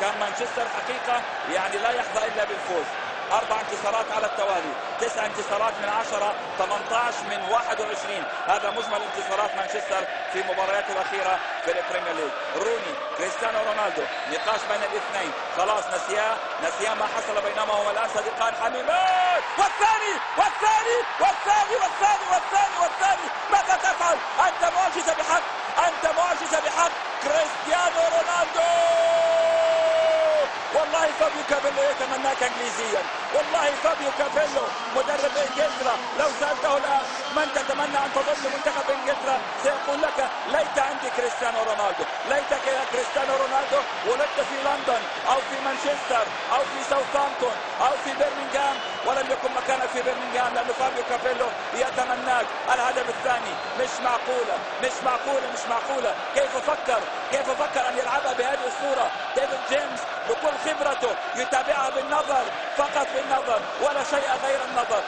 كان مانشستر حقيقة يعني لا يحظى إلا بالفوز. 4 انتصارات على التوالي، 9 انتصارات من 10، 18 من 21. هذا مجمل انتصارات مانشستر في مبارياته الأخيرة في البريمير ليج. روني، كريستيانو رونالدو، نقاش بين الاثنين، خلاص نسيا ما حصل بينهما هما الآن صديقان حميمان. والثاني والثاني والثاني والثاني والثاني والثاني. ماذا تفعل؟ أنت معجزة بحق، أنت معجزة بحق. كريستيانو رونالدو. والله فابيو كابيلو يتمناك انجليزيا، والله فابيو كابيلو مدرب انجلترا لو سالته الان من تتمنى ان تظل منتخب انجلترا سيقول لك ليت عندي كريستيانو رونالدو. ليتك يا كريستيانو رونالدو ولدت في لندن او في مانشستر او في ساوثهامبتون او في برمنغهام ولم يكن مكانك في برمنغهام، لأن فابيو كابيلو يتمناك. الهدف الثاني مش معقولة مش معقولة مش معقولة. كيف فكر أن يلعبها بهذه الصورة؟ ديفيد جيمس بكل خبرته يتابعها بالنظر، فقط بالنظر ولا شيء غير النظر.